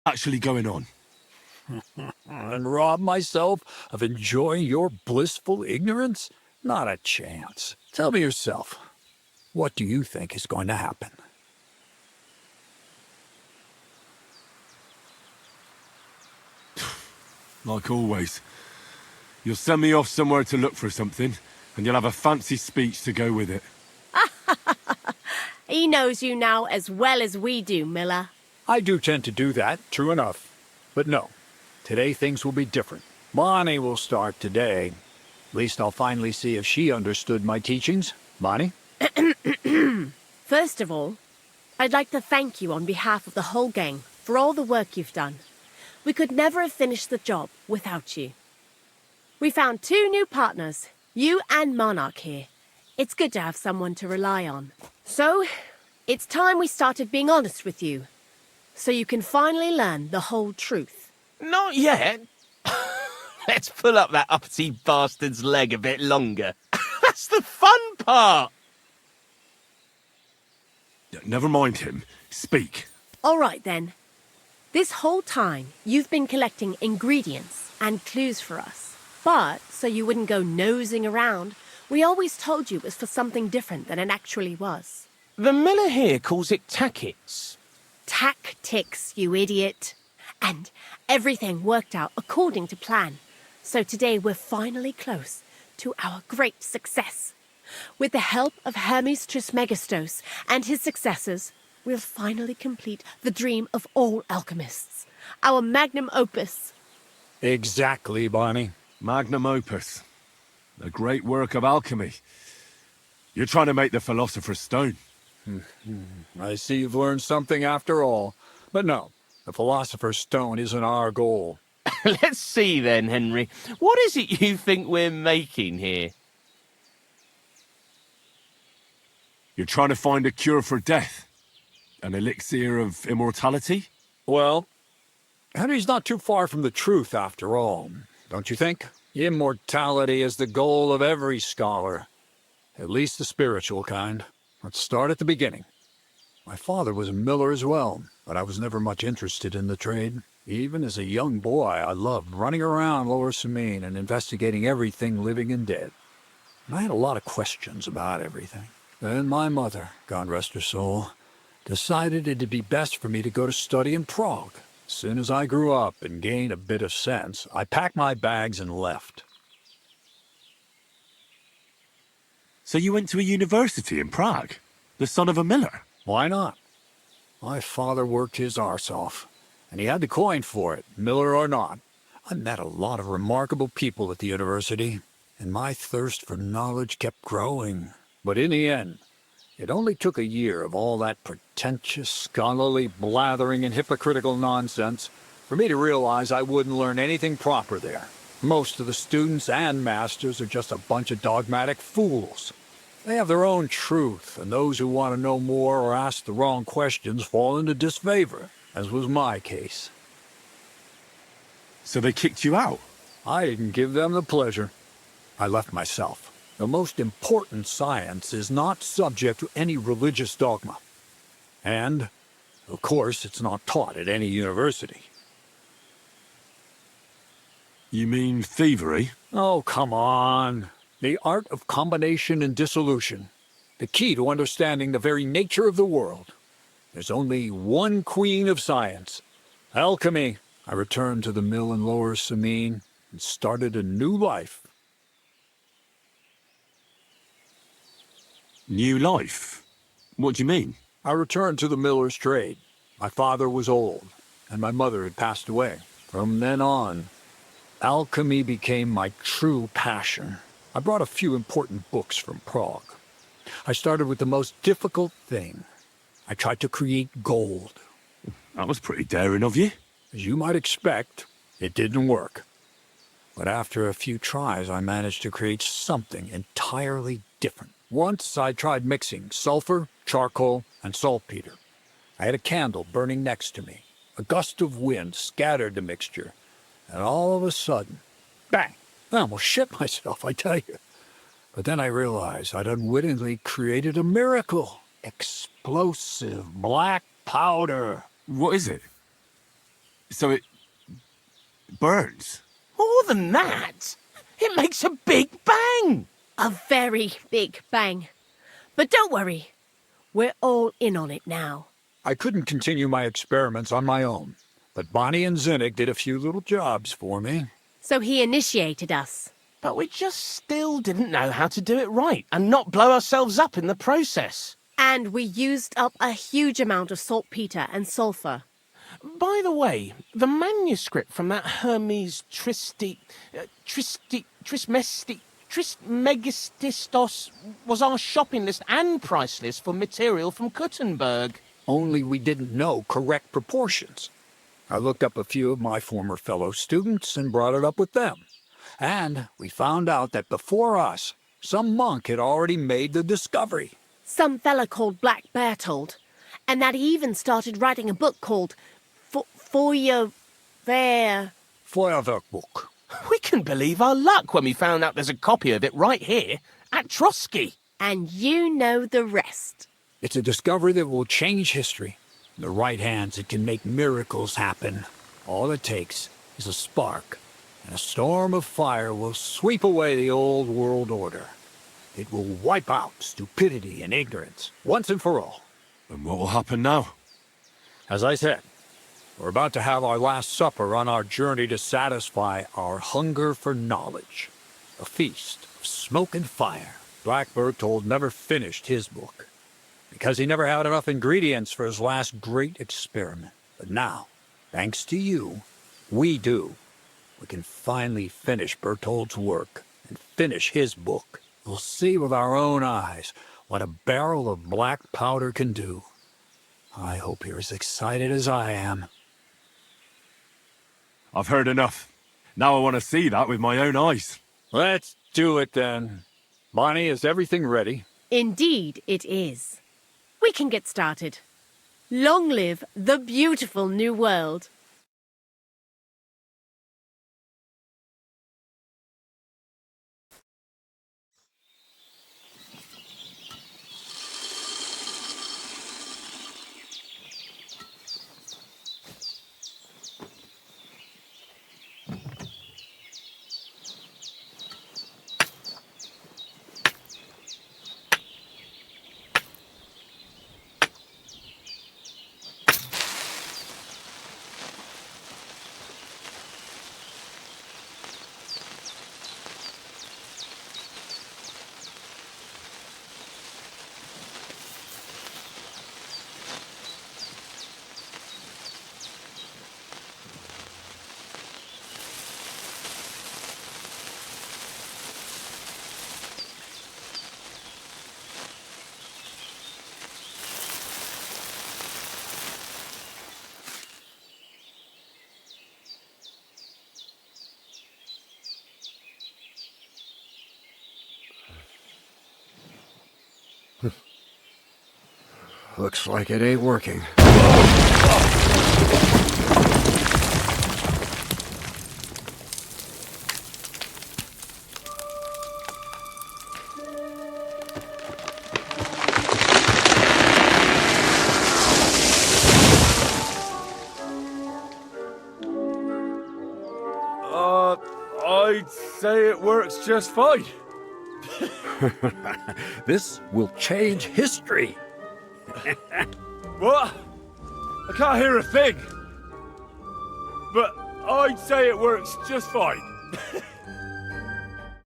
actually going on? And rob myself of enjoying your blissful ignorance? Not a chance. Tell me yourself, what do you think is going to happen? Like always. You'll send me off somewhere to look for something, and you'll have a fancy speech to go with it. He knows you now as well as we do, Miller. I do tend to do that, true enough. But no, today things will be different. Bonnie will start today. At least I'll finally see if she understood my teachings. Bonnie? First of all, I'd like to thank you on behalf of the whole gang for all the work you've done. We could never have finished the job without you. We found 2 new partners, you and Monarch here. It's good to have someone to rely on. So, it's time we started being honest with you, so you can finally learn the whole truth. Not yet. Let's pull up that uppity bastard's leg a bit longer. That's the fun part. Never mind him. Speak. All right then. This whole time, you've been collecting ingredients and clues for us. But, so you wouldn't go nosing around, we always told you it was for something different than it actually was. The miller here calls it tackets. Tactics, you idiot. And everything worked out according to plan. So today we're finally close to our great success. With the help of Hermes Trismegistos and his successors, we'll finally complete the dream of all alchemists. Our magnum opus. Exactly, Bonnie. Magnum opus. A great work of alchemy. You're trying to make the Philosopher's Stone. I see you've learned something after all. But no, the Philosopher's Stone isn't our goal. Let's see then, Henry. What is it you think we're making here? You're trying to find a cure for death. An elixir of immortality? Well, Henry's not too far from the truth after all, don't you think? Immortality is the goal of every scholar. At least the spiritual kind. Let's start at the beginning. My father was a miller as well, but I was never much interested in the trade. Even as a young boy, I loved running around Lower Samine and investigating everything living and dead. And I had a lot of questions about everything. Then my mother, God rest her soul, decided it'd be best for me to go to study in Prague. As soon as I grew up and gained a bit of sense, I packed my bags and left. So you went to a university in Prague? The son of a miller? Why not? My father worked his arse off, and he had the coin for it, miller or not. I met a lot of remarkable people at the university, and my thirst for knowledge kept growing. But in the end, it only took a year of all that pretentious, scholarly blathering and hypocritical nonsense for me to realize I wouldn't learn anything proper there. Most of the students and masters are just a bunch of dogmatic fools. They have their own truth, and those who want to know more or ask the wrong questions fall into disfavor, as was my case. So they kicked you out? I didn't give them the pleasure. I left myself. The most important science is not subject to any religious dogma. And, of course, it's not taught at any university. You mean thievery? Oh, come on. The art of combination and dissolution. The key to understanding the very nature of the world. There's only one queen of science. Alchemy. I returned to the mill in Lower Samine and started a new life. New life? What do you mean? I returned to the miller's trade. My father was old, and my mother had passed away. From then on, alchemy became my true passion. I brought a few important books from Prague. I started with the most difficult thing. I tried to create gold. That was pretty daring of you. As you might expect, it didn't work. But after a few tries, I managed to create something entirely different. Once I tried mixing sulfur, charcoal, and saltpeter. I had a candle burning next to me. A gust of wind scattered the mixture, and all of a sudden, bang! I almost shit myself, I tell you. But then I realized I'd unwittingly created a miracle. Explosive black powder. What is it? So it burns? More than that, it makes a big bang. A very big bang. But don't worry, we're all in on it now. I couldn't continue my experiments on my own, but Bonnie and Zinnik did a few little jobs for me. So he initiated us. But we just still didn't know how to do it right and not blow ourselves up in the process. And we used up a huge amount of saltpeter and sulfur. By the way, the manuscript from that Hermes Trismegistos was our shopping list and price list for material from Kuttenberg. Only we didn't know correct proportions. I looked up a few of my former fellow students and brought it up with them. And we found out that before us, some monk had already made the discovery. Some fella called Black Bertold, and that he even started writing a book called Feuerwerkbuch. We couldn't believe our luck when we found out there's a copy of it right here at Trotsky. And you know the rest. It's a discovery that will change history. In the right hands, it can make miracles happen. All it takes is a spark, and a storm of fire will sweep away the old world order. It will wipe out stupidity and ignorance, once and for all. And what will happen now? As I said, we're about to have our last supper on our journey to satisfy our hunger for knowledge. A feast of smoke and fire. Black Bertold never finished his book, because he never had enough ingredients for his last great experiment. But now, thanks to you, we do. We can finally finish Bertold's work and finish his book. We'll see with our own eyes what a barrel of black powder can do. I hope you're as excited as I am. I've heard enough. Now I want to see that with my own eyes. Let's do it then. Bonnie, is everything ready? Indeed it is. We can get started. Long live the beautiful new world. Looks like it ain't working. I'd say it works just fine. This will change history. What? I can't hear a thing. But I'd say it works just fine.